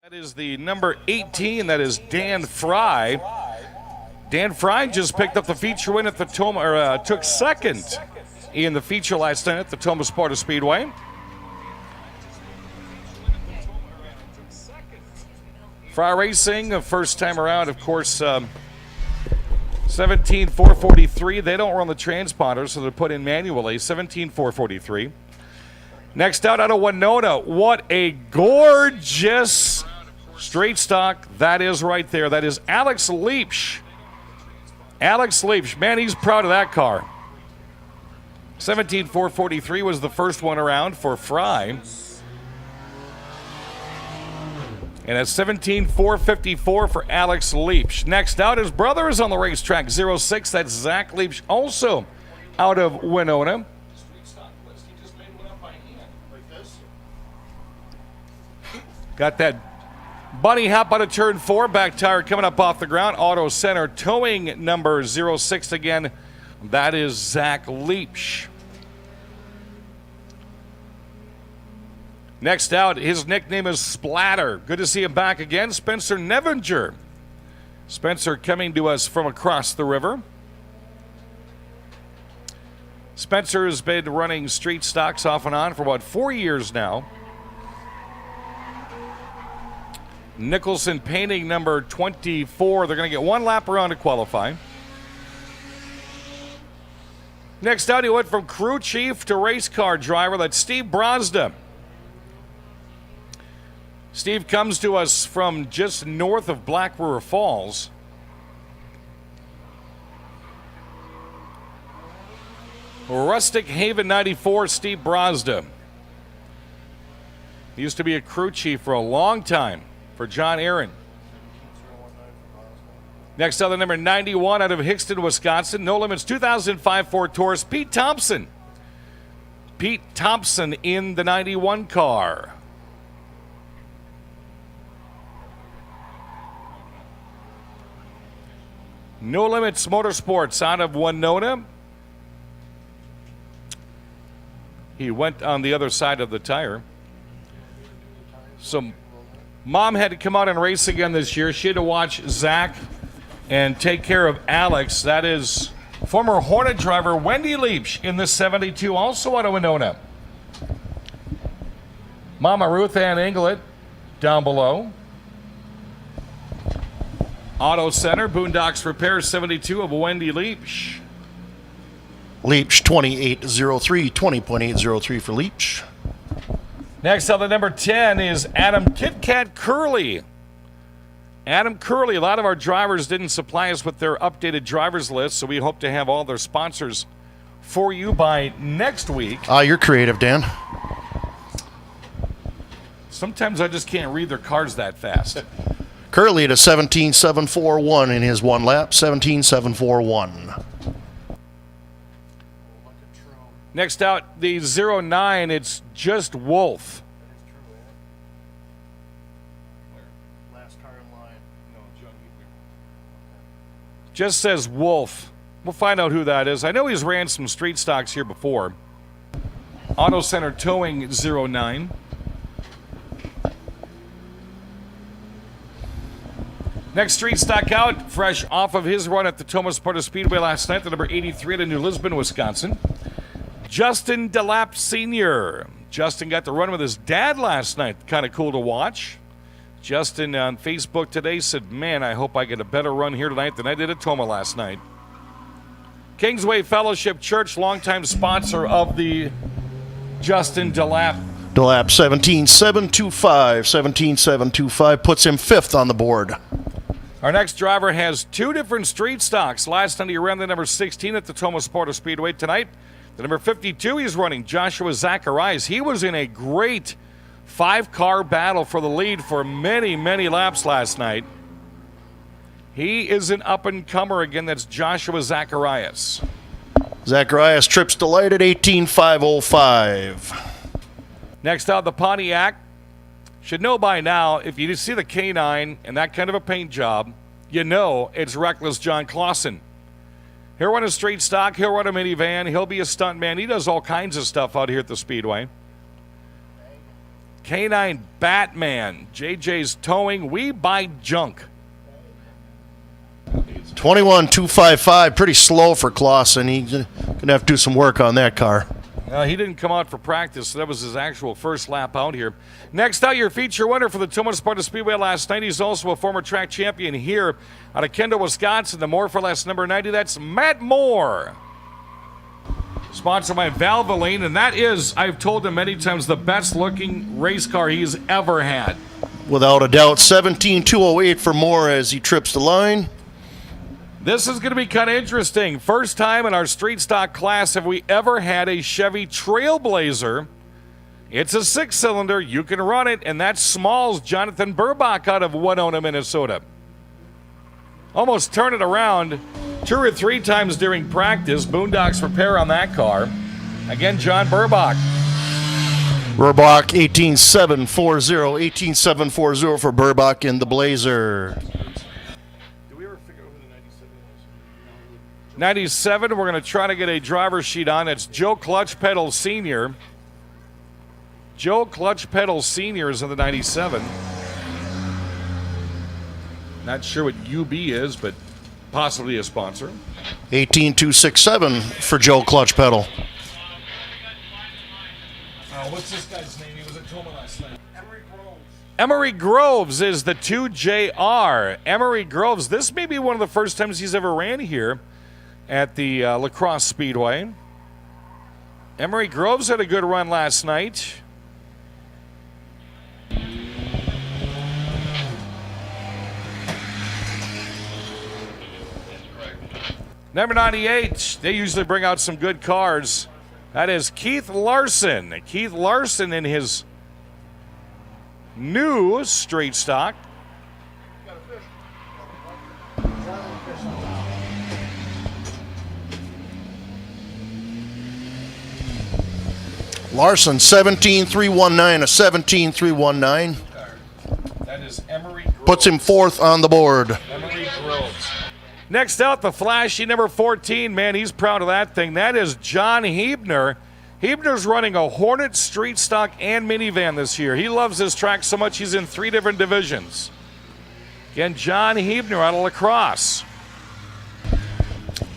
That is the number 18. That is Dan Fry. Dan Fry just picked up the feature win at the took second in the feature last night at the Tomah Sparta Speedway. Fry Racing, first time around, of course, 17,443. They don't run the transponder, so they're put in manually. 17,443. Next out of Winona, what a gorgeous straight stock that is right there. That is Alex Leach. Alex Leach, man, he's proud of that car. 17,443 was the first one around for Fry. And at 17,454 for Alex Leach. Next out, his brother is on the racetrack, 06. That's Zach Leach, also out of Winona. Got that bunny hop out of turn 4, back tire coming up off the ground. Auto Center towing number 06 again. That is Zach Leach. Next out, his nickname is Splatter. Good to see him back again. Spencer Nevinger. Spencer coming to us from across the river. Spencer has been running street stocks off and on for about 4 years now. Nicholson painting number 24. They're going to get one lap around to qualify. Next out, he went from crew chief to race car driver. That's Steve Brosda. Steve comes to us from just north of Black River Falls. Rustic Haven 94, Steve Brosda. He used to be a crew chief for a long time for John Aaron. Next out, the number 91 out of Hickston, Wisconsin. No Limits 2005 Ford Taurus, Pete Thompson. Pete Thompson in the 91 car. No Limits Motorsports out of Winona. He went on the other side of the tire. So Mom had to come out and race again this year. She had to watch Zach and take care of Alex. That is former Hornet driver Wendy Leach in the 72, also out of Winona. Mama Ruth Ann Inglet down below. Auto Center, Boondocks Repair 72 of Wendy Leach. Leach 2803, 20.803 for Leach. Next on the number 10 is Adam Kit Kat Curley. Adam Curley, a lot of our drivers didn't supply us with their updated drivers list, so we hope to have all their sponsors for you by next week. You're creative, Dan. Sometimes I just can't read their cards that fast. Curley at a 17.741 in his one lap, 17.741. Next out, the 09, it's just Wolf. Just says Wolf. We'll find out who that is. I know he's ran some street stocks here before. Auto Center Towing 09. Next street stock out, fresh off of his run at the Tomah Sparta Speedway last night, the number 83 to New Lisbon, Wisconsin. Justin DeLapp Sr. Justin got to run with his dad last night. Kind of cool to watch. Justin on Facebook today said, man, I hope I get a better run here tonight than I did at Tomah last night. Kingsway Fellowship Church, longtime sponsor of the Justin DeLapp. DeLapp 17.725, 17.725 puts him fifth on the board. Our next driver has two different street stocks. Last night he ran the number 16 at the Tomah Sparta Speedway. Tonight, the number 52 he's running, Joshua Zacharias. He was in a great five-car battle for the lead for many, many laps last night. He is an up-and-comer again. That's Joshua Zacharias. Zacharias trips to light at 18.505. Next out, the Pontiac. Should know by now, if you see the K9 and that kind of a paint job, you know it's Reckless John Clausen. He'll run a street stock, he'll run a minivan, he'll be a stuntman. He does all kinds of stuff out here at the Speedway. Canine Batman. JJ's towing. We buy junk. 21,255. Pretty slow for Clausen. He's going to have to do some work on that car. He didn't come out for practice, so that was his actual first lap out here. Next out, your feature winner for the Thomas Sparta Speedway last night. He's also a former track champion here out of Kendall, Wisconsin. The More for Less number 90, that's Matt Moore. Sponsored by Valvoline, and that is, I've told him many times, the best-looking race car he's ever had. Without a doubt, 17,208 for Moore as he trips the line. This is going to be kind of interesting. First time in our street stock class have we ever had a Chevy Trailblazer. It's a 6-cylinder. You can run it, and that's Smalls Jonathan Burbach out of Winona, Minnesota. Almost turn it around 2 or 3 times during practice. Boondocks repair on that car. Again, John Burbach. Burbach 18,740. 18,740 for Burbach in the Blazer. 97, we're going to try to get a driver sheet on. It's Joe Clutch Pedal Sr. Joe Clutch Pedal Sr. is in the 97. Not sure what UB is, but possibly a sponsor. 18,267 for Joe Clutch Pedal. What's this guy's name? He was at Toma last night. Emery Groves is the 2JR. Emery Groves, this may be one of the first times he's ever ran here at the La Crosse Speedway. Emery Groves had a good run last night. Number 98, they usually bring out some good cars. That is Keith Larson. Keith Larson in his new straight stock. Larson, 17,319, a 17,319. That is Emery Groves. Puts him 4th on the board. Emery Groves. Next out, the flashy number 14. Man, he's proud of that thing. That is John Hebner. Hebner's running a Hornet street stock and minivan this year. He loves this track so much he's in 3 different divisions. Again, John Hebner out of La Crosse.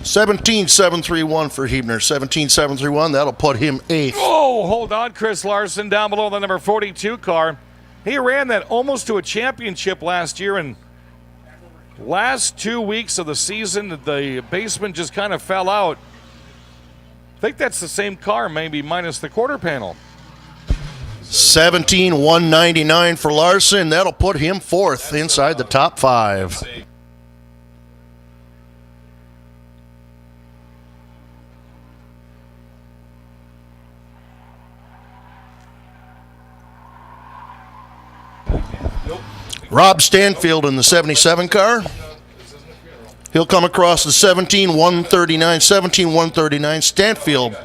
17,731 for Hebner. 17,731. That'll put him 8th. Oh, hold on, Chris Larson down below the number 42 car. He ran that almost to a championship last year, and last 2 weeks of the season, the basement just kind of fell out. I think that's the same car, maybe minus the quarter panel. 17,199 for Larson. That'll put him 4th inside the top 5. Rob Stanfield in the 77 car. He'll come across the 17,139. 17,139. Stanfield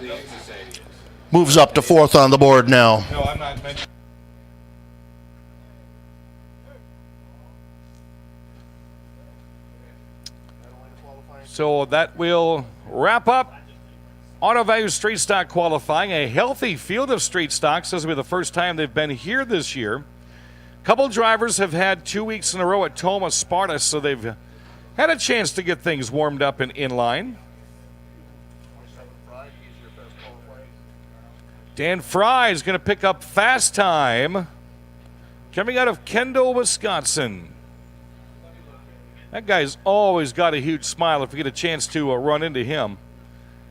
moves up to 4th on the board now. No, I'm not mentioning. So that will wrap up Auto Value Street Stock qualifying. A healthy field of street stocks. This will be the first time they've been here this year. Couple drivers have had 2 weeks in a row at Toma Sparta, so they've had a chance to get things warmed up and in line. Dan Fry is going to pick up fast time coming out of Kendall, Wisconsin. That guy's always got a huge smile if you get a chance to run into him.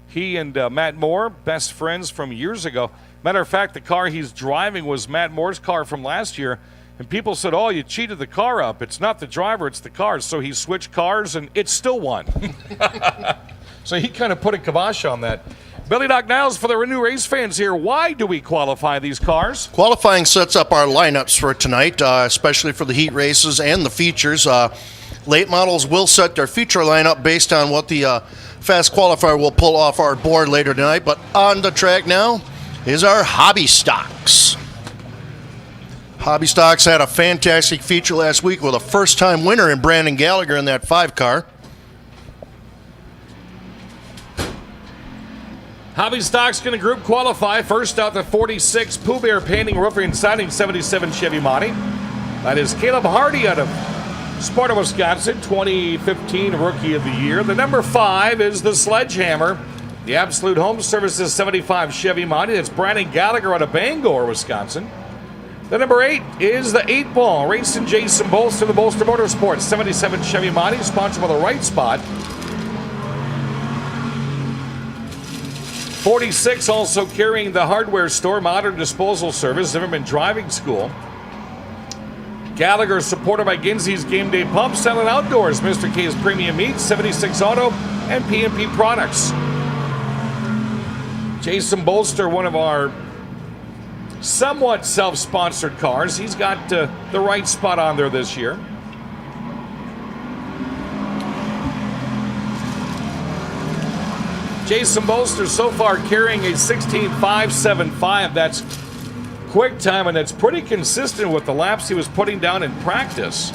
He and Matt Moore, best friends from years ago. Matter of fact, the car he's driving was Matt Moore's car from last year. And people said, oh, you cheated the car up. It's not the driver, it's the car. So he switched cars, and it still won. So he kind of put a kibosh on that. Billy Doc Niles for the new race fans here. Why do we qualify these cars? Qualifying sets up our lineups for tonight, especially for the heat races and the features. Late models will set their feature lineup based on what the fast qualifier will pull off our board later tonight. But on the track now is our hobby stocks. Hobby Stocks had a fantastic feature last week with a first-time winner in Brandon Gallagher in that 5 car. Hobby Stock's going to group qualify. First out, the 46 Pooh Bear Painting, Roofing, and Siding 77 Chevy Monty. That is Caleb Hardy out of Sparta, Wisconsin, 2015 Rookie of the Year. The number 5 is the Sledgehammer, the Absolute Home Services 75 Chevy Monty. That's Brandon Gallagher out of Bangor, Wisconsin. The number 8 is the 8-Ball, Racing Jason Bolster, the Bolster Motorsports 77 Chevy Monty, sponsored by the Right Spot. 46 also carrying the hardware store, Modern Disposal Service, Zimmerman Driving School. Gallagher supported by Ginzey's Game Day Pump, Silent Outdoors, Mr. K's Premium Meats, 76 Auto, and P&P Products. Jason Bolster, one of our somewhat self-sponsored cars. He's got the Right Spot on there this year. Jason Bolster so far carrying a 16.575. That's quick time, and that's pretty consistent with the laps he was putting down in practice.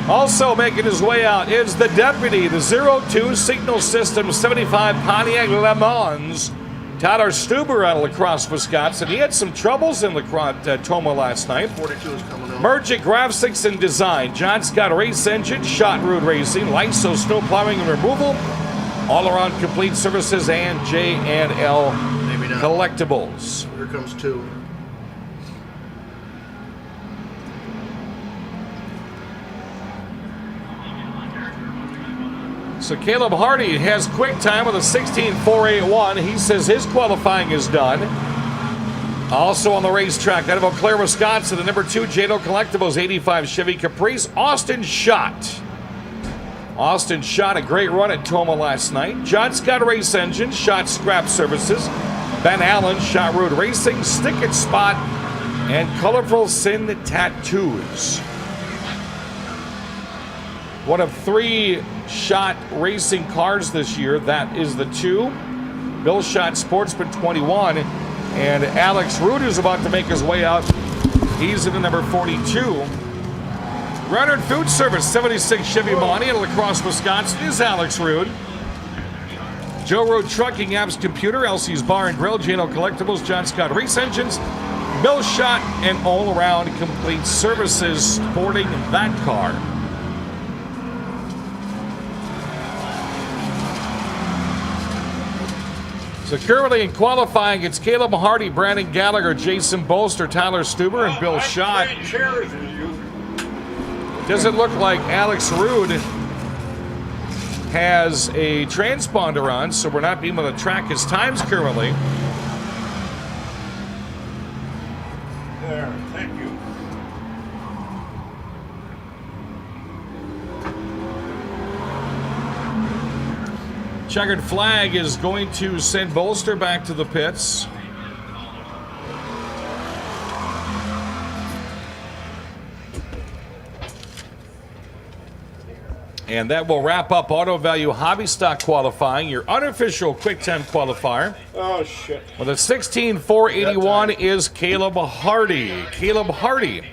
Also making his way out is the deputy, the 02 Signal System 75 Pontiac Le Mans, Tyler Stuber out of La Crosse, Wisconsin. He had some troubles in Toma last night. 42 is coming out. Mergic Graphics and Design, John Scott Race Engine, Shot Road Racing, Lyso Snow Plowing and Removal, All Around Complete Services, and J&L Collectibles. Here comes 2. So Caleb Hardy has quick time with a 16.481. He says his qualifying is done. Also on the racetrack, out of Eau Claire, Wisconsin, the number 2 J&L Collectibles 85 Chevy Caprice, Austin Schott. Austin Schott, a great run at Toma last night. John Scott Race Engine, Schott Scrap Services, Ben Allen, Shot Road Racing, Stick It Spot, and Colorful Sin Tattoos. One of 3 Schott racing cars this year. That is the 2. Bill Schott Sportsman 21. And Alex Rood is about to make his way out. He's in the number 42. Renard Food Service 76 Chevy Monty in La Crosse, Wisconsin is Alex Rood. Joe Road Trucking, Apps Computer, LC's Bar and Grill, J&L Collectibles, John Scott Race Engines, Bill Schott, and All Around Complete Services sporting that car. So currently in qualifying, it's Caleb Hardy, Brandon Gallagher, Jason Bolster, Tyler Stuber, and Bill Schott. Doesn't look like Alex Rood has a transponder on, so we're not being able to track his times currently. There, thank you. Checkered flag is going to send Bolster back to the pits. And that will wrap up Auto Value Hobby Stock qualifying, your unofficial quick time qualifier. Oh, shit. Well, the 16.481 is Caleb Hardy. Caleb Hardy.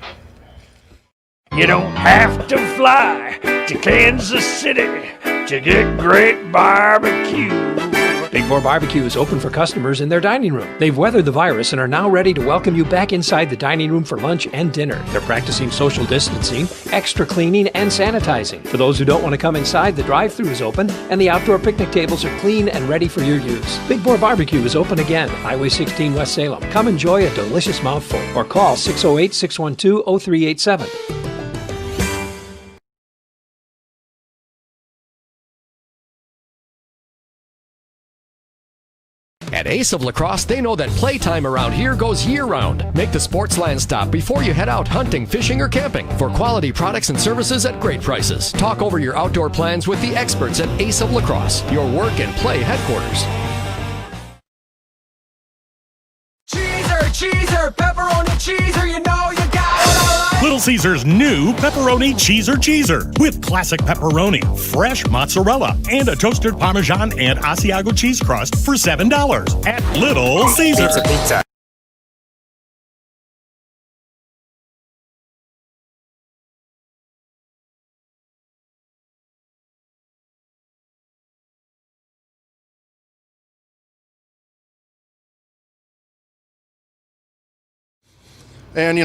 You don't have to fly to Kansas City to get great barbecue. Big Boar Barbecue is open for customers in their dining room. They've weathered the virus and are now ready to welcome you back inside the dining room for lunch and dinner. They're practicing social distancing, extra cleaning, and sanitizing. For those who don't want to come inside, the drive-thru is open and the outdoor picnic tables are clean and ready for your use. Big Boar Barbecue is open again, Highway 16 West Salem. Come enjoy a delicious mouthful or call 608-612-0387. At Ace of La Crosse, they know that playtime around here goes year-round. Make the Sportsland stop before you head out hunting, fishing, or camping for quality products and services at great prices. Talk over your outdoor plans with the experts at Ace of La Crosse, your work and play headquarters. Cheeser, pepperoni cheeser, you know you got it all right. Little Caesar's new pepperoni cheeser with classic pepperoni, fresh mozzarella, and a toasted Parmesan and Asiago cheese crust for $7 at Little Caesar. Pizza. And,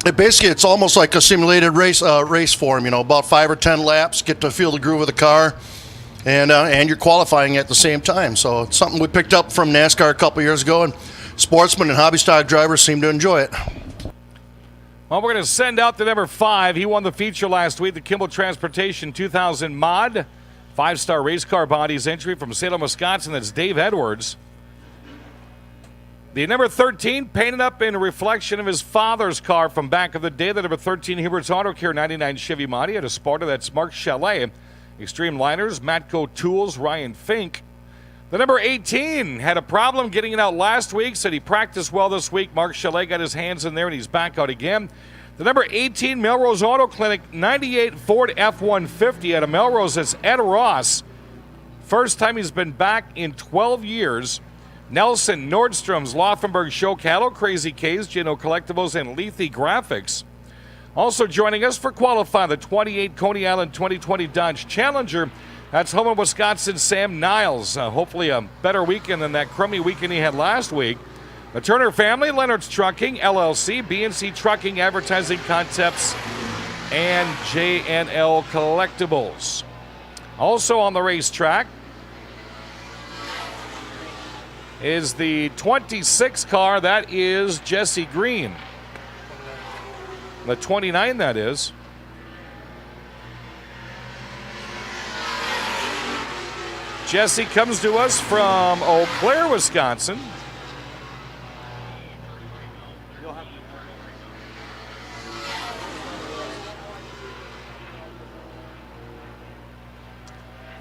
it's almost like a simulated race form, about 5 or 10 laps, get to feel the groove of the car, and you're qualifying at the same time. So it's something we picked up from NASCAR a couple years ago, and sportsmen and hobby stock drivers seem to enjoy it. Well, we're going to send out the number 5. He won the feature last week, the Kimball Transportation 2000 Mod. 5-star race car bodies entry from Salem, Wisconsin. That's Dave Edwards. The number 13, painted up in a reflection of his father's car from back of the day. The number 13, Hubert's Auto Care 99 Chevy Mod. He had a Sparta. That's Mark Chalet. Extreme Liners, Matco Tools, Ryan Fink. The number 18 had a problem getting it out last week, said he practiced well this week. Mark Chalet got his hands in there, and he's back out again. The number 18, Melrose Auto Clinic, 98 Ford F-150 out of Melrose. It's Ed Ross. First time he's been back in 12 years. Nelson, Nordstrom's, Laufenberg Show Cattle, Crazy K's, Gino Collectibles, and Lethe Graphics. Also joining us for qualifying the 28 Coney Island 2020 Dodge Challenger. That's home in Wisconsin, Sam Niles. Hopefully a better weekend than that crummy weekend he had last week. The Turner family, Leonard's Trucking, LLC, BNC Trucking, Advertising Concepts, and J&L Collectibles. Also on the racetrack is the 26 car. That is Jesse Green. The 29, that is. Jesse comes to us from Eau Claire, Wisconsin.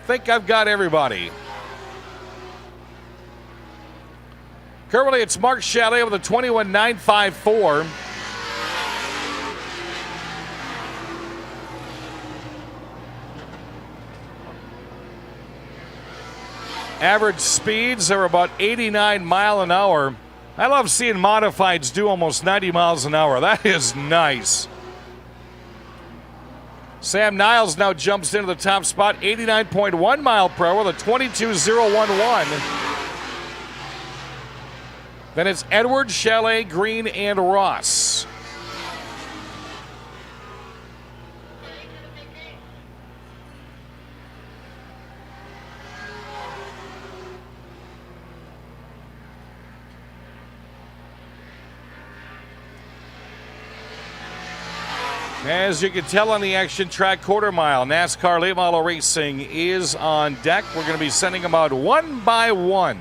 Think I've got everybody. Currently, it's Mark Chalet with a 21.954. Average speeds are about 89 mile an hour. I love seeing modifieds do almost 90 miles an hour. That is nice. Sam Niles now jumps into the top spot, 89.1 mile per hour with a 22.011. Then it's Edward, Chalet, Green, and Ross. As you can tell on the action track quarter mile, NASCAR late model racing is on deck. We're going to be sending them out one by one.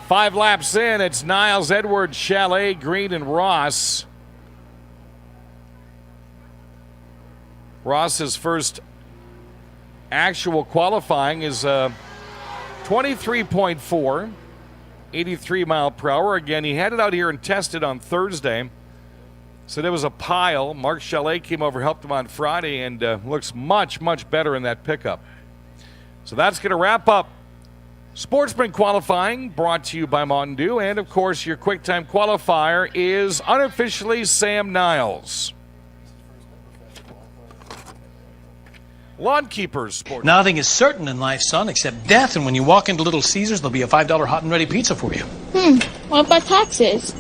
Five laps in, it's Niles, Edwards, Chalet, Green, and Ross. Ross's first actual qualifying is 23.4, 83 mile per hour. Again, he had it out here and tested on Thursday. So there was a pile. Mark Chalet came over, helped him on Friday, and looks much, much better in that pickup. So that's going to wrap up Sportsman Qualifying, brought to you by Mountain Dew. And, of course, your QuickTime qualifier is unofficially Sam Niles. Lawn Keepers Sports. Nothing is certain in life, son, except death. And when you walk into Little Caesars, there'll be a $5 hot and ready pizza for you. What about taxes?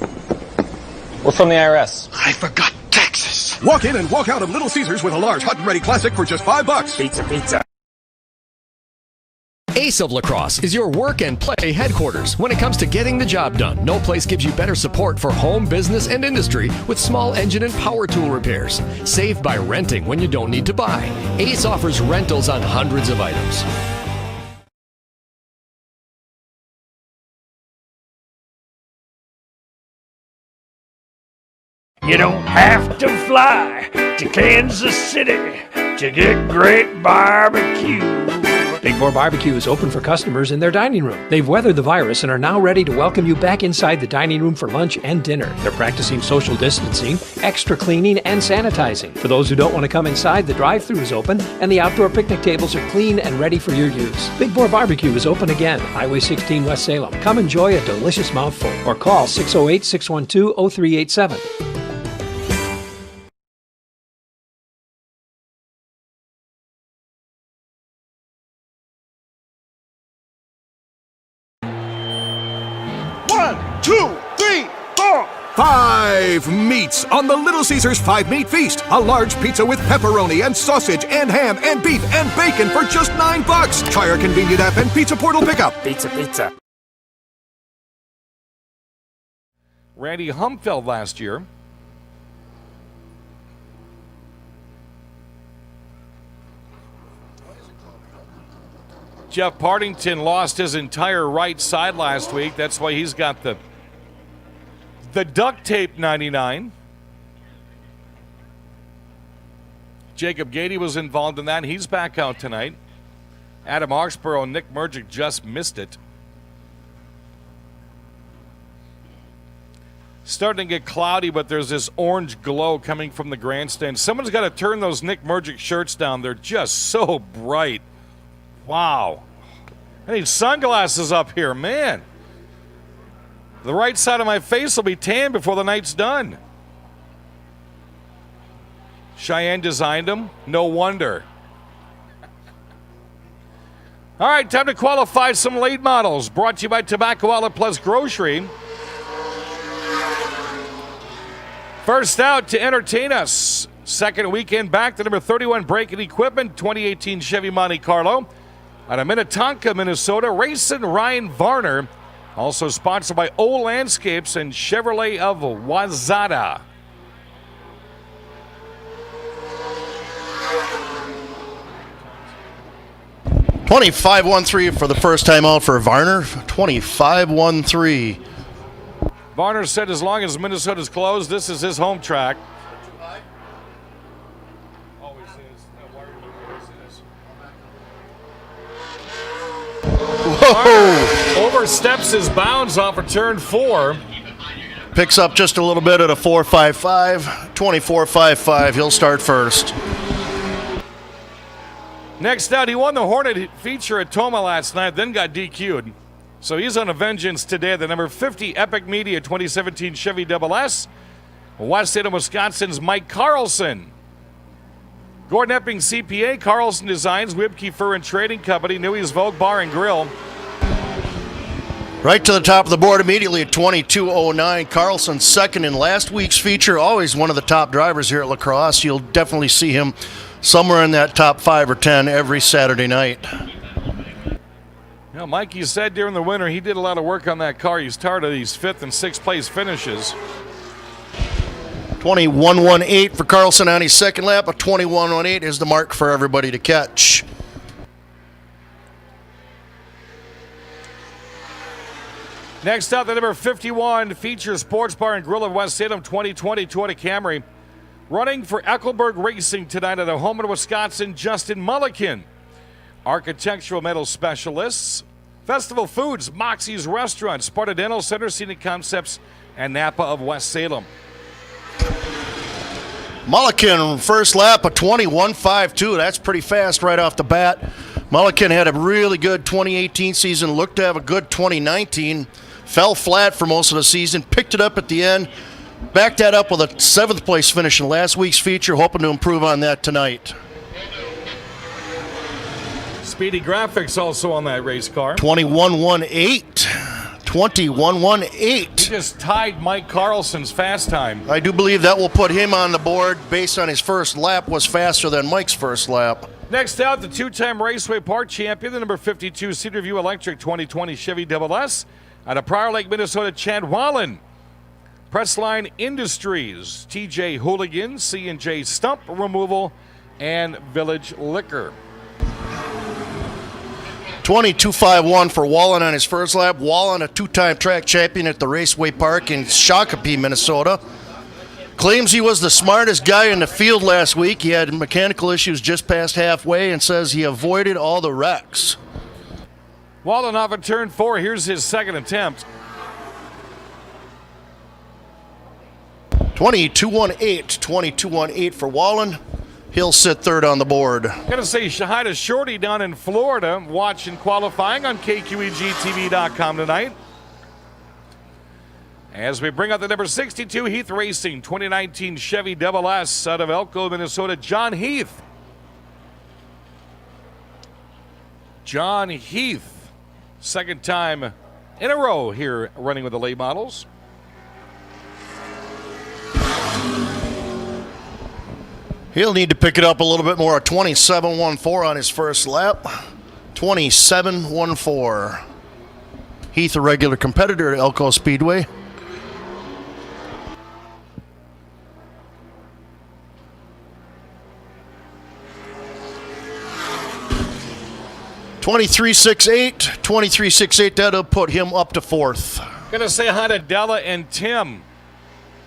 We're from the IRS. I forgot taxes. Walk in and walk out of Little Caesars with a large hot and ready classic for just $5. Pizza, pizza. Ace of Lacrosse is your work and play headquarters when it comes to getting the job done. No place gives you better support for home, business, and industry with small engine and power tool repairs. Save by renting when you don't need to buy. Ace offers rentals on hundreds of items. You don't have to fly to Kansas City to get great barbecue. Big Boar Barbecue is open for customers in their dining room. They've weathered the virus and are now ready to welcome you back inside the dining room for lunch and dinner. They're practicing social distancing, extra cleaning, and sanitizing. For those who don't want to come inside, the drive-thru is open and the outdoor picnic tables are clean and ready for your use. Big Boar Barbecue is open again, Highway 16 West Salem. Come enjoy a delicious mouthful or call 608-612-0387. One, two, three, four. 5 meats on the Little Caesars 5-meat feast. A large pizza with pepperoni and sausage and ham and beef and bacon for just $9. Try our convenient app and Pizza Portal pickup. Pizza. Randy Humfeld last year. Jeff Partington lost his entire right side last week. That's why he's got the duct tape 99. Jacob Gady was involved in that. He's back out tonight. Adam Oxborough and Nick Murgic just missed it. Starting to get cloudy, but there's this orange glow coming from the grandstand. Someone's got to turn those Nick Murgic shirts down. They're just so bright. Wow. I need sunglasses up here, man. The right side of my face will be tan before the night's done. Cheyenne designed them. No wonder. All right, time to qualify some late models. Brought to you by Tobacco Outlet Plus Grocery. First out to entertain us. Second weekend back, the number 31 Braking Equipment 2018 Chevy Monte Carlo. Out of Minnetonka, Minnesota, racing Ryan Varner. Also sponsored by O Landscapes and Chevrolet of Wazada. $25.13 for the first time out for Varner. $25.13. Varner said as long as Minnesota's closed, this is his home track. Whoa! Oversteps his bounds off of turn 4. Picks up just a little bit at a 4.55, 24.55. He'll start first. Next out, he won the Hornet feature at Toma last night, then got DQ'd. So he's on a vengeance today. The number 50 Epic Media 2017 Chevy SS. West Salem, Wisconsin's Mike Carlson. Gordon Epping CPA, Carlson Designs, Wibke Fur and Trading Company, Newey's Vogue Bar and Grill. Right to the top of the board immediately at 22.09. Carlson second in last week's feature. Always one of the top drivers here at La Crosse. You'll definitely see him somewhere in that top 5 or 10 every Saturday night. You know, Mikey said during the winter he did a lot of work on that car. He's tired of these 5th and 6th place finishes. 21.18 for Carlson on his second lap. A 21.18 is the mark for everybody to catch. Next up, the number 51 Feature Sports Bar and Grill of West Salem 2020 Toyota Camry. Running for Eckelberg Racing tonight at a home in Wisconsin, Justin Mulliken. Architectural Metal Specialists. Festival Foods, Moxie's Restaurant, Sparta Dental Center, Scenic Concepts, and Napa of West Salem. Mulliken, first lap, a 21.52. That's pretty fast right off the bat. Mulliken had a really good 2018 season, looked to have a good 2019. Fell flat for most of the season, picked it up at the end, backed that up with a 7th place finish in last week's feature, hoping to improve on that tonight. Speedy Graphics also on that race car. 21.18. 21.18. He just tied Mike Carlson's fast time. I do believe that will put him on the board based on his first lap was faster than Mike's first lap. Next out, the 2-time Raceway Park champion, the number 52 Cedar View Electric 2020 Chevy SS. Out of Prior Lake, Minnesota, Chad Wallen. Pressline Industries, TJ Hooligan, C&J Stump Removal, and Village Liquor. 22.51 for Wallen on his first lap. Wallen, a 2-time track champion at the Raceway Park in Shakopee, Minnesota. Claims he was the smartest guy in the field last week. He had mechanical issues just past halfway and says he avoided all the wrecks. Wallen off at turn 4. Here's his second attempt. 22-18 for Wallen. He'll sit third on the board. Gonna say hi to Shorty down in Florida, watching qualifying on KQEGTV.com tonight. As we bring out the number 62 Heath Racing 2019 Chevy Double S out of Elko, Minnesota, John Heath. John Heath, second time in a row here running with the late models. He'll need to pick it up a little bit more. A 27.14 on his first lap. 27.14. Heath, a regular competitor at Elko Speedway. $23.68. That'll put him up to fourth. Gonna say hi to Della and Tim.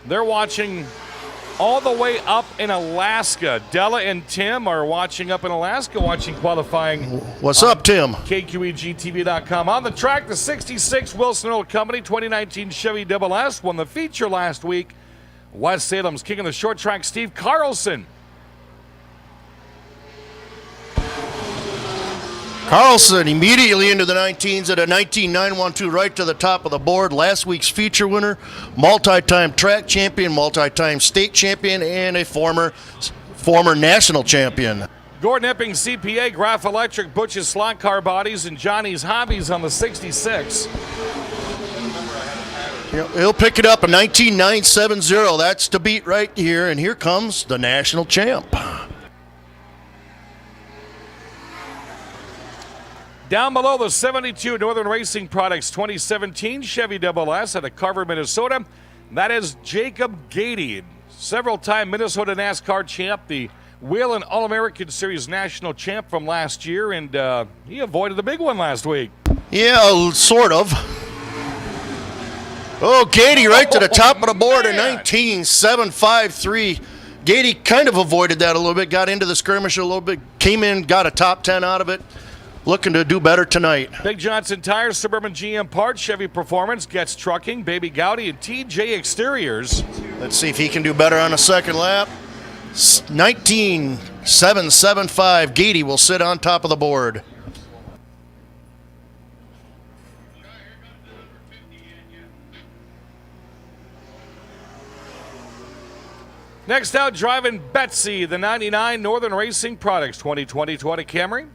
They're watching all the way up in Alaska. Della and Tim are watching up in Alaska, watching qualifying. What's up, Tim? KQEGTV.com. On the track, the 66 Wilson Oil Company 2019 Chevy Double S won the feature last week. West Salem's king of the short track, Steve Carlson. Carlson immediately into the 19s at a 19.912 right to the top of the board. Last week's feature winner, multi-time track champion, multi-time state champion, and a former national champion. Gordon Epping, CPA, Graph Electric, Butch's Slot Car Bodies, and Johnny's Hobbies on the 66. He'll pick it up, a 19.970. That's to beat right here, and here comes the national champ. Down below, the 72 Northern Racing Products 2017 Chevy Double S out of Carver, Minnesota. That is Jacob Gady, several-time Minnesota NASCAR champ, the Whelen All-American Series national champ from last year, and he avoided the big one last week. Yeah, sort of. Oh, Gady right to the top of the board at 19.753. Gady kind of avoided that a little bit, got into the skirmish a little bit, came in, got a top 10 out of it. Looking to do better tonight. Big Johnson Tires, Suburban GM Parts, Chevy Performance, Getz Trucking, Baby Gowdy, and TJ Exteriors. Let's see if he can do better on the second lap. 19.775. Gady will sit on top of the board. Next out, driving Betsy, the 99 Northern Racing Products 2020 Toyota Camry.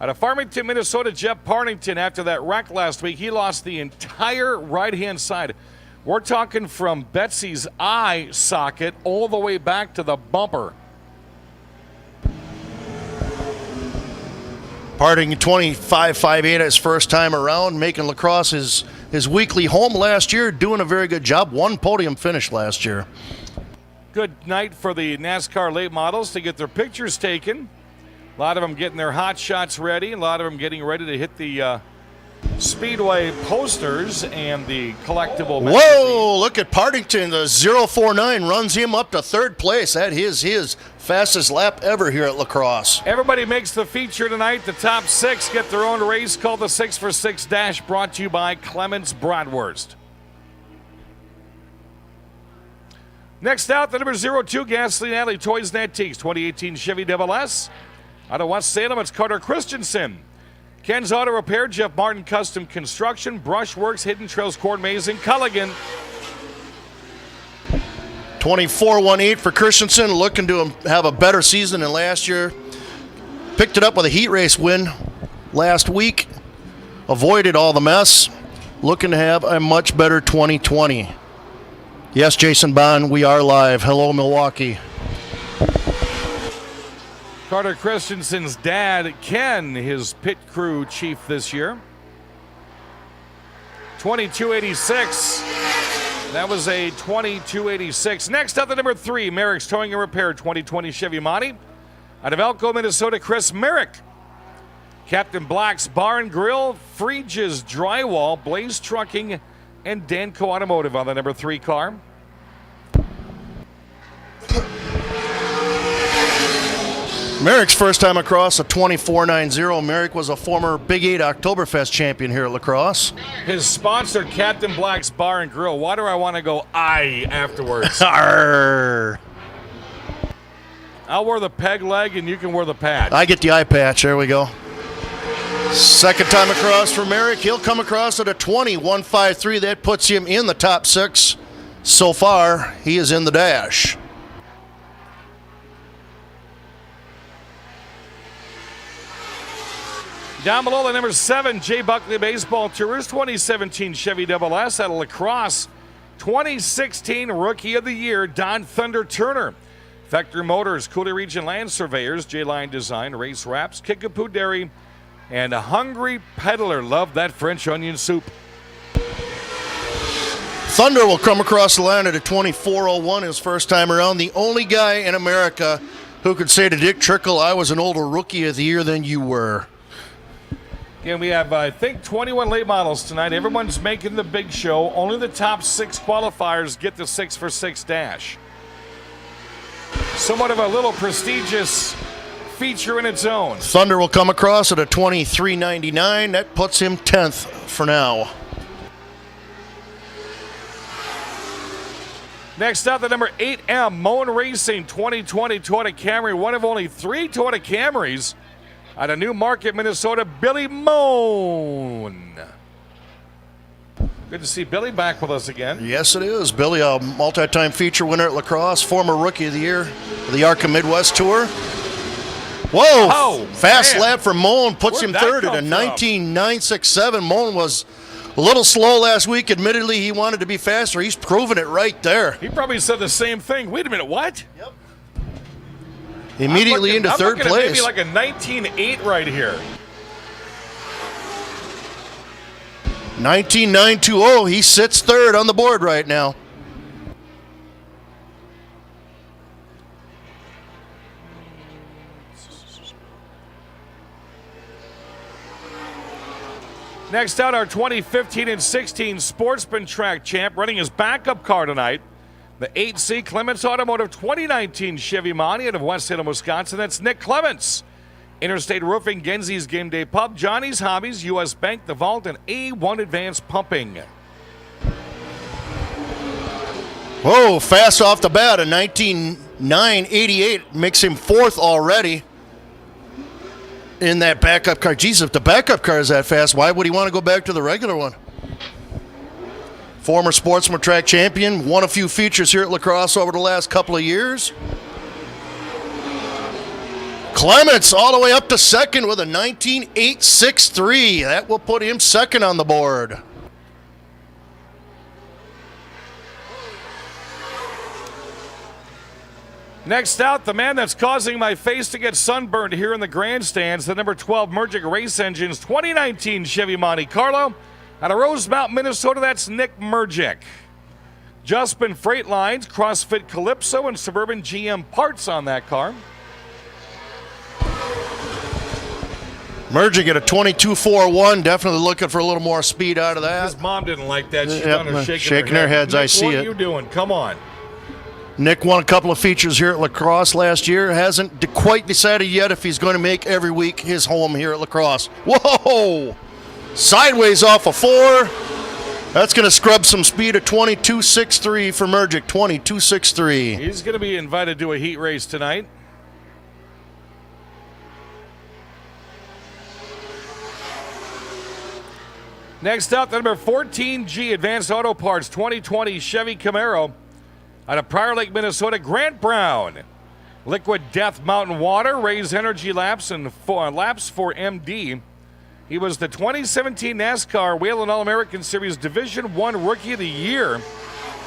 Out of Farmington, Minnesota, Jeff Partington, after that wreck last week, he lost the entire right-hand side. We're talking from Betsy's eye socket all the way back to the bumper. Partington 25.58 his first time around, making La Crosse his weekly home last year, doing a very good job. One podium finish last year. Good night for the NASCAR late models to get their pictures taken. A lot of them getting their hot shots ready. A lot of them getting ready to hit the Speedway posters and the collectible magazine. Whoa, look at Partington. The 049 runs him up to third place. That is his fastest lap ever here at La Crosse. Everybody makes the feature tonight. The top 6 get their own race called the 6 for 6 Dash, brought to you by Clemens Bratwurst. Next out, the number 02 Gasoline Alley Toys and Antiques 2018 Chevy Double S. Out of West Salem, it's Carter Christensen. Ken's Auto Repair, Jeff Martin Custom Construction, Brushworks, Hidden Trails, Cord Maze, and Culligan. 24.18 for Christensen, looking to have a better season than last year. Picked it up with a heat race win last week. Avoided all the mess. Looking to have a much better 2020. Yes, Jason Bond, we are live. Hello, Milwaukee. Carter Christensen's dad, Ken, his pit crew chief this year. 22.86. That was a 22.86. Next up, the number 3, Merrick's Towing and Repair 2020 Chevy Monty. Out of Elko, Minnesota, Chris Merrick. Captain Black's Bar and Grill, Freege's Drywall, Blaze Trucking, and Danco Automotive on the number 3 car. Merrick's first time across a 24.90. Merrick was a former Big 8 Oktoberfest champion here at La Crosse. His sponsor, Captain Black's Bar and Grill. Why do I want to go I afterwards? Arr. I'll wear the peg leg and you can wear the patch. I get the eye patch. There we go. Second time across for Merrick. He'll come across at a 20.153. That puts him in the top 6. So far, he is in the dash. Down below, the number 7, Jay Buckley Baseball Tours, 2017 Chevy Double S out of La Crosse. 2016 Rookie of the Year, Don Thunder Turner. Vector Motors, Cooley Region Land Surveyors, J-Line Design, Race Wraps, Kickapoo Dairy, and a Hungry Peddler. Love that French onion soup. Thunder will come across the line at a 24.01 his first time around. The only guy in America who could say to Dick Trickle, I was an older Rookie of the Year than you were. Again, we have, I think, 21 late models tonight. Everyone's making the big show. Only the top 6 qualifiers get the 6-for-6 dash. Somewhat of a little prestigious feature in its own. Thunder will come across at a 23.99. That puts him 10th for now. Next up, the number 8M, Moen Racing 2020 Toyota Camry. One of only 3 Toyota Camrys out of New Market, Minnesota, Billy Moen. Good to see Billy back with us again. Yes, it is. Billy, a multi-time feature winner at La Crosse, former Rookie of the Year of the ARCA Midwest Tour. Whoa! Oh, fast man. lap for Moen, puts Where'd him that third at a come from? 19.967. Moen was a little slow last week. Admittedly, he wanted to be faster. He's proven it right there. He probably said the same thing. Wait a minute, what? Yep. Immediately into third I'm looking at place. maybe like a 19.8 right here. 19.920. He sits third on the board right now. Next out, our 2015 and 16 Sportsman Track champ, running his backup car tonight. The 8C Clements Automotive 2019 Chevy Monty out of West Salem, Wisconsin. That's Nick Clements. Interstate Roofing, Genzi's Game Day Pub, Johnny's Hobbies, U.S. Bank, The Vault, and A1 Advanced Pumping. Whoa, fast off the bat, a 19.988 makes him 4th already in that backup car. Geez, if the backup car is that fast, why would he want to go back to the regular one? Former Sportsman Track champion, won a few features here at La Crosse over the last couple of years. Clements all the way up to second with a 19.863. That will put him second on the board. Next out, the man that's causing my face to get sunburned here in the grandstands, the number 12 Mergic Race Engines 2019 Chevy Monte Carlo. Out of Rosemount, Minnesota, that's Nick Mergic. Justman Freight Lines, CrossFit Calypso, and Suburban GM parts on that car. Merging at a 22.41, definitely looking for a little more speed out of that. His mom didn't like that. She's Yep, down there shaking her heads. Nick, I see what it. are you doing? Come on. Nick won a couple of features here at La Crosse last year. Hasn't quite decided yet if he's going to make every week his home here at La Crosse. Whoa! Sideways off a 4. That's going to scrub some speed at 22.63 for Mergic, 22.63. He's going to be invited to a heat race tonight. Next up, the number 14G Advanced Auto Parts 2020 Chevy Camaro out of Prior Lake, Minnesota, Grant Brown. Liquid Death Mountain Water, Raise Energy Laps, and Laps for MD. He was the 2017 NASCAR Whelen All-American Series Division I Rookie of the Year.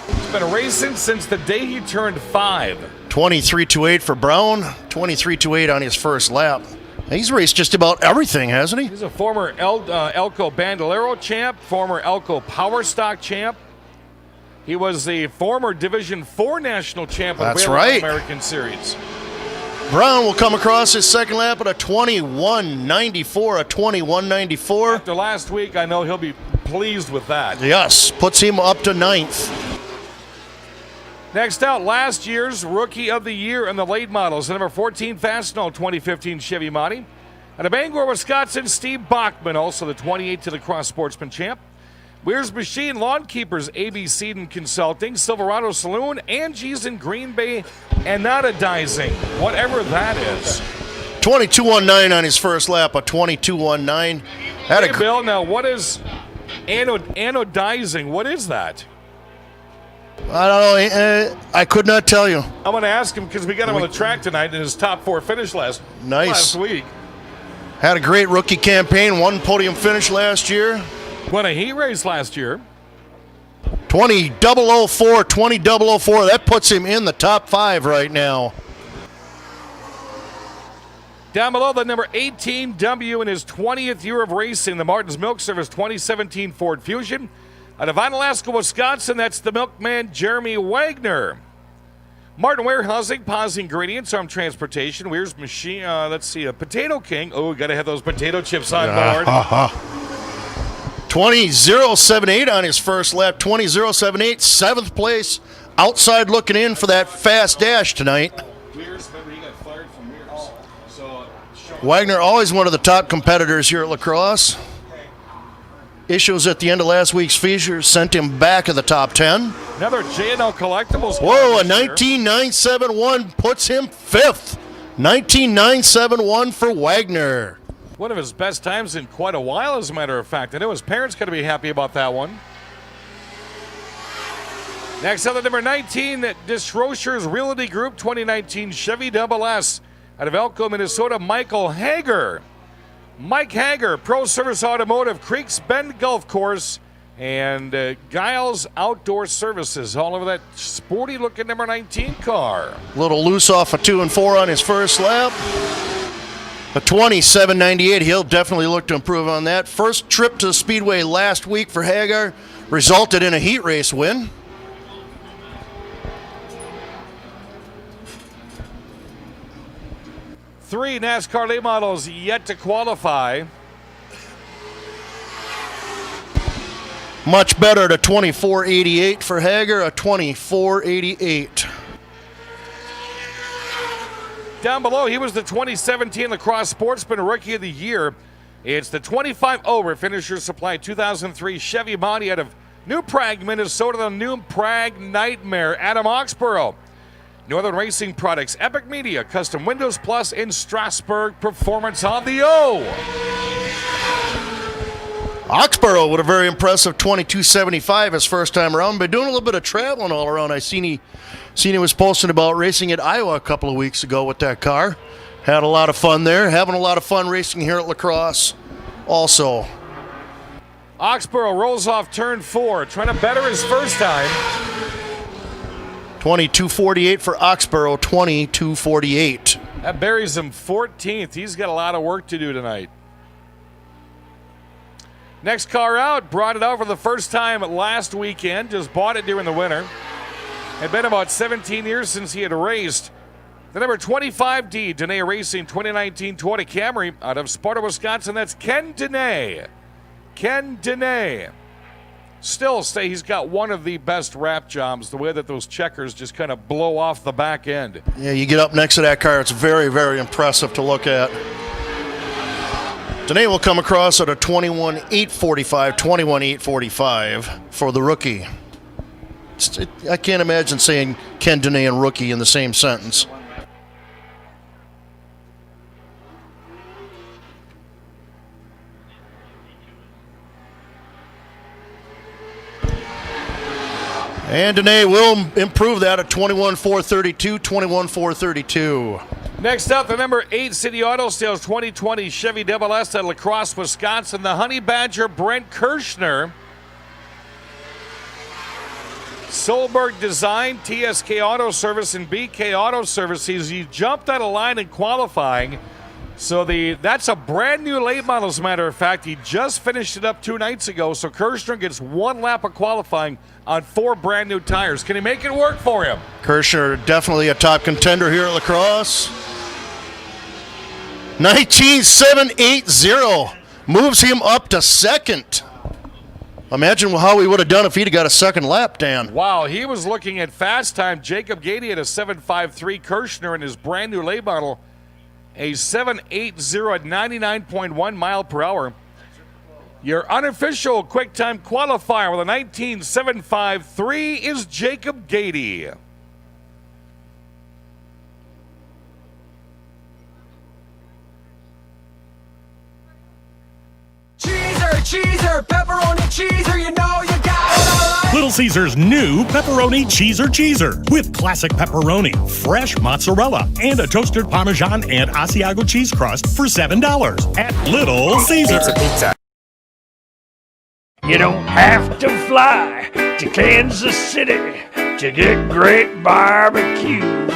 He's been racing since the day he turned 5. 23.28 for Brown, 23.28 on his first lap. He's raced just about everything, hasn't he? He's a former Elko Bandolero champ, former Elko Power Stock champ. He was the former Division IV national champ of the right. American Series. Brown will come across his second lap at a 21.94, a 21.94. After last week, I know he'll be pleased with that. Yes, puts him up to 9th. Next out, last year's Rookie of the Year in the late models, the number 14 Fastenal 2015 Chevy Monty. Out of Bangor, Wisconsin, Steve Bachman, also the 28 to the Cross Sportsman champ. Weir's Machine, Lawn Keepers, ABC and Consulting, Silverado Saloon, Angie's in Green Bay, Anodizing, whatever that is. 22.19 on his first lap, a 22.19. Hey, Bill, now what is anodizing? What is that? I don't know. I could not tell you. I'm going to ask him because we got him on the track tonight in his top 4 finish last week. Had a great rookie campaign, one podium finish last year. Won a heat race last year. 20.004. That puts him in the top 5 right now. Down below, the number 18 W in his 20th year of racing, the Martin's Milk Service 2017 Ford Fusion. Out of Onalaska, Wisconsin, that's the milkman Jeremy Wagner. Martin Warehousing, Paz Ingredients, Arm Transportation, Weir's Machine, a Potato King. Oh, we got to have those potato chips on board. 20.078 on his first lap, 20.078, 7th place, outside looking in for that fast dash tonight. Weir's, remember he got fired from Weir's. So, Wagner, always one of the top competitors here at La Crosse. Issues at the end of last week's feature sent him back of the top 10. Another J&L Collectibles. Whoa, a 19.971 puts him 5th. 19.971 for Wagner. One of his best times in quite a while, as a matter of fact. I know his parents got to be happy about that one. Next up, the number 19, Disrocher's Realty Group 2019 Chevy SS. Out of Elko, Minnesota, Michael Hager. Mike Hager, Pro Service Automotive, Creeks Bend Golf Course, and Giles Outdoor Services, all over that sporty-looking number 19 car. A little loose off a 2 and 4 on his first lap. A 27.98, he'll definitely look to improve on that. First trip to the Speedway last week for Hagar resulted in a heat race win. Three NASCAR late models yet to qualify. Much better at a 24.88 for Hager, a 24.88. Down below, he was the 2017 La Crosse Sportsman Rookie of the Year. It's the 25 over Finisher Supply 2003 Chevy Monty out of New Prague, Minnesota, the New Prague Nightmare, Adam Oxborough. Northern Racing Products, Epic Media, Custom Windows Plus in Strasbourg, Performance on the O. Oxborough with a very impressive 22.75 his first time around. Been doing a little bit of traveling all around. I seen he was posting about racing at Iowa a couple of weeks ago with that car. Had a lot of fun there. Having a lot of fun racing here at La Crosse also. Oxborough rolls off turn 4, trying to better his first time. 22.48 for Oxborough, 22.48. That buries him 14th. He's got a lot of work to do tonight. Next car out, brought it out for the first time last weekend. Just bought it during the winter. Had been about 17 years since he had raced. The number 25D, Dene Racing 2019 Toyota Camry out of Sparta, Wisconsin. That's Ken Dene. Ken Dene. Still say he's got one of the best wrap jobs, the way that those checkers just kind of blow off the back end. Yeah, you get up next to that car, it's very, very impressive to look at. Dene will come across at a 21.845, 21.845 for the rookie. I can't imagine saying Ken Dene and rookie in the same sentence. And Dene will improve that at 21.432, 21.432. Next up, the number 8 City Auto Sales 2020 Chevy SS at La Crosse, Wisconsin. The Honey Badger Brent Kirschner. Solberg Design, TSK Auto Service, and BK Auto Service. He jumped out of line in qualifying. So that's a brand new late model, as a matter of fact. He just finished it up 2 nights ago. So Kirschner gets 1 lap of qualifying on 4 brand new tires. Can he make it work for him? Kirschner definitely a top contender here at La Crosse. 19.780 moves him up to second. Imagine how he would have done if he'd have got a second lap, Dan. Wow, he was looking at fast time. Jacob Gady at a 7.53. Kirshner in his brand new late model, a 7.80 at 99.1 mile per hour. Your unofficial quick time qualifier with a 19.753 is Jacob Gady. Cheeser, pepperoni cheeser, you know you got it all. Little Caesars new Pepperoni Cheeser with classic pepperoni, fresh mozzarella, and a toasted Parmesan and Asiago cheese crust for $7 at Little Caesars. Pizza. You don't have to fly to Kansas City to get great barbecue.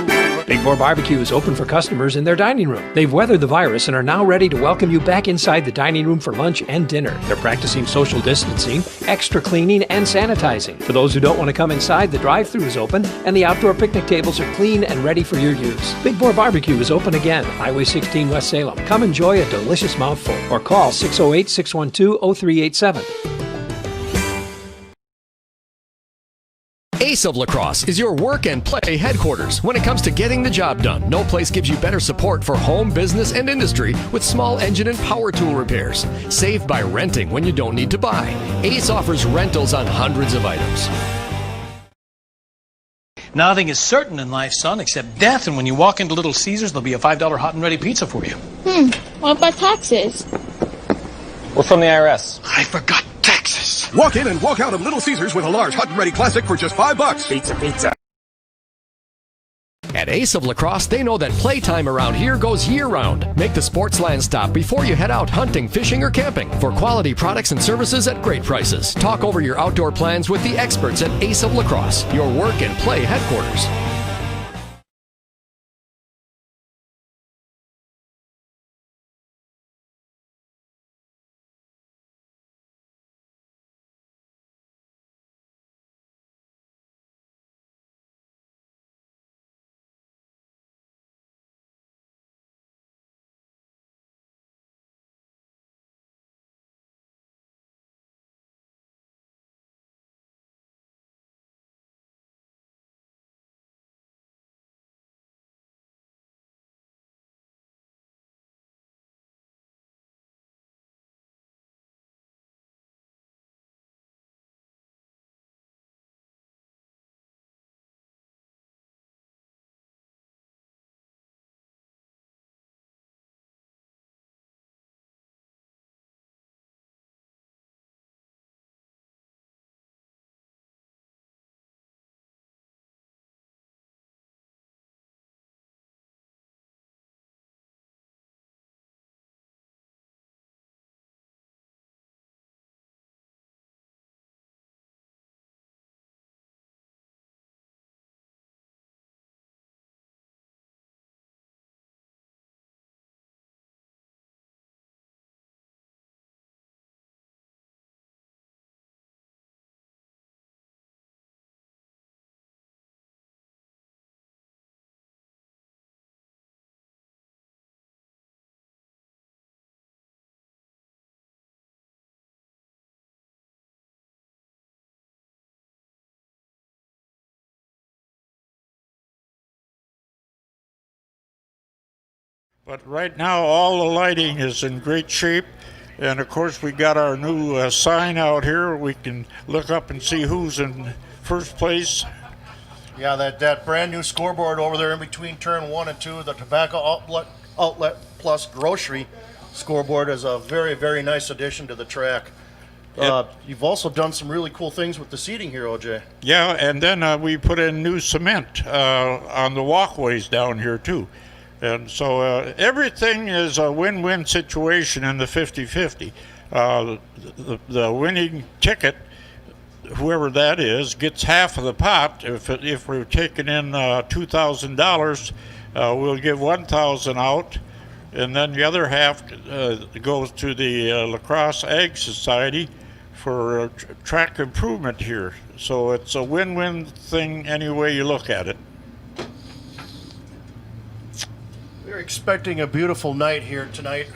Big Boar Barbecue is open for customers in their dining room. They've weathered the virus and are now ready to welcome you back inside the dining room for lunch and dinner. They're practicing social distancing, extra cleaning, and sanitizing. For those who don't want to come inside, the drive-thru is open and the outdoor picnic tables are clean and ready for your use. Big Boar Barbecue is open again, Highway 16 West Salem. Come enjoy a delicious mouthful or call 608-612-0387. Ace of Lacrosse is your work and play headquarters when it comes to getting the job done. No place gives you better support for home, business, and industry with small engine and power tool repairs. Save by renting when you don't need to buy. Ace offers rentals on hundreds of items. Nothing is certain in life, son, except death, and when you walk into Little Caesars, there'll be a $5 hot and ready pizza for you. What about taxes? We're from the IRS. I forgot taxes. Walk in and walk out of Little Caesars with a large hot and ready classic for just $5. Pizza. At Ace of Lacrosse, they know that playtime around here goes year-round. Make the Sportsland stop before you head out hunting, fishing, or camping for quality products and services at great prices. Talk over your outdoor plans with the experts at Ace of Lacrosse, your work and play headquarters. But right now, all the lighting is in great shape. And of course, we got our new sign out here. We can look up and see who's in first place. Yeah, that brand new scoreboard over there in between turn 1 and 2, the Tobacco Outlet Plus Grocery scoreboard is a very, very nice addition to the track. Yep. You've also done some really cool things with the seating here, OJ. Yeah, and then we put in new cement on the walkways down here, too. And so everything is a win-win situation in the 50-50. The winning ticket, whoever that is, gets half of the pot. If we're taking in $2,000, we'll give $1,000 out, and then the other half goes to the Lacrosse Ag Society for track improvement here. So it's a win-win thing any way you look at it. We're expecting a beautiful night here tonight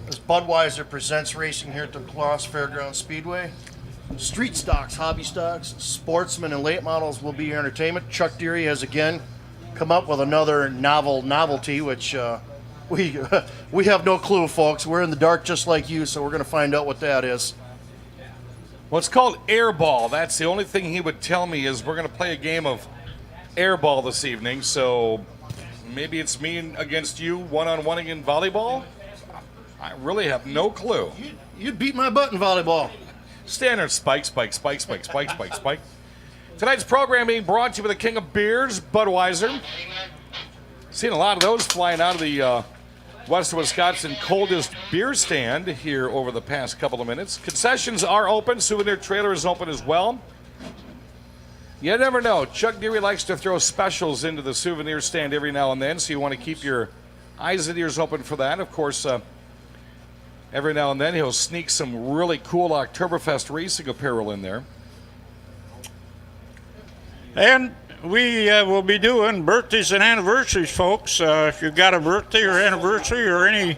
as Budweiser presents racing here at the Crosse Fairgrounds Speedway. Street stocks, hobby stocks, sportsmen, and late models will be your entertainment. Chuck Deary has again come up with another novelty, which we have no clue, folks. We're in the dark just like you, so we're going to find out what that is. Well, it's called airball. That's the only thing he would tell me is we're going to play a game of airball this evening. So maybe it's me against you, one-on-one in volleyball? I really have no clue. You'd beat my butt in volleyball. Standard spike. Tonight's program being brought to you by the king of beers, Budweiser. Seen a lot of those flying out of the Western Wisconsin coldest beer stand here over the past couple of minutes. Concessions are open. Souvenir trailer is open as well. You never know. Chuck Deary likes to throw specials into the souvenir stand every now and then, so you want to keep your eyes and ears open for that. Of course, every now and then he'll sneak some really cool Oktoberfest racing apparel in there. And we will be doing birthdays and anniversaries, folks. If you've got a birthday or anniversary or any